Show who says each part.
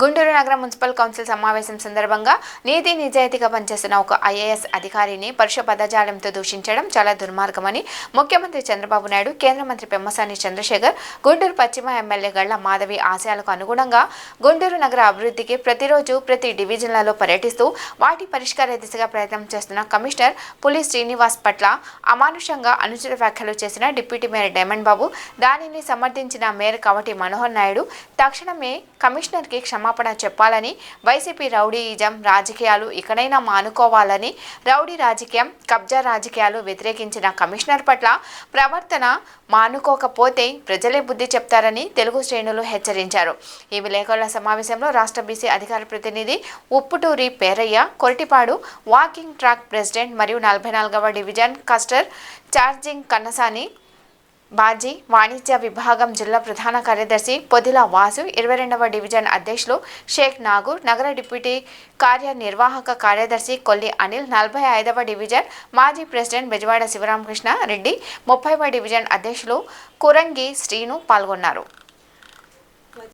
Speaker 1: గుంటూరు నగర municipal council సమావేశం సందర్భంగా నీతి నిజాయితీగా పనిచేస్తున్న ఒక ఐఏఎస్ అధికారిని పరుష పదజాలంతో దూషించడం చాలా దుర్మార్గమని ముఖ్యమంత్రి చంద్రబాబు నాయుడు, కేంద్ర మంత్రి పెమ్మసాని చంద్రశేఖర్, గుంటూరు పశ్చిమ ఎమ్మెల్యే గళ్ల మాధవి ఆశయాలకు అనుగుణంగా గుంటూరు నగర అభివృద్ధికి ప్రతిరోజు ప్రతి డివిజన్లలో పర్యటిస్తూ వాటి పరిష్కార దిశగా ప్రయత్నం చేస్తున్న కమిషనర్ పులి శ్రీనివాస్ పట్ల అమానుషంగా అనుచిత వ్యాఖ్యలు చేసిన డిప్యూటీ మేయర్ డైమండ్ బాబు, దానిని సమర్థించిన మేయర్ కవటి మనోహర్ నాయుడు తక్షణమే కమిషనర్కి క్షమాపణ చెప్పాలని, వైసీపీ రౌడీయిజం రాజకీయాలు ఇకనైనా మానుకోవాలని, రౌడీ రాజకీయం, కబ్జా రాజకీయాలు వ్యతిరేకించిన కమిషనర్ పట్ల ప్రవర్తన మానుకోకపోతే ప్రజలే బుద్ధి చెప్తారని తెలుగు శ్రేణులు హెచ్చరించారు. ఈ విలేకరుల సమావేశంలో రాష్ట్ర బీసీ అధికార ప్రతినిధి Upputuri Perayya, Koratipadu walking track president మరియు 44వ డివిజన్ కస్టర్ ఛార్జింగ్ కన్నసాని బాజీ, వాణిజ్య విభాగం జిల్లా ప్రధాన కార్యదర్శి పొదిల వాసు, 22వ డివిజన్ అధ్యక్షులు షేక్ నాగూర్, నగర డిప్యూటీ కార్యనిర్వాహక కార్యదర్శి కొల్లి అనిల్, 45వ డివిజన్ మాజీ ప్రెసిడెంట్ బెజవాడ శివరామకృష్ణ రెడ్డి, 30వ డివిజన్ అధ్యక్షులు కురంగి శ్రీను పాల్గొన్నారు.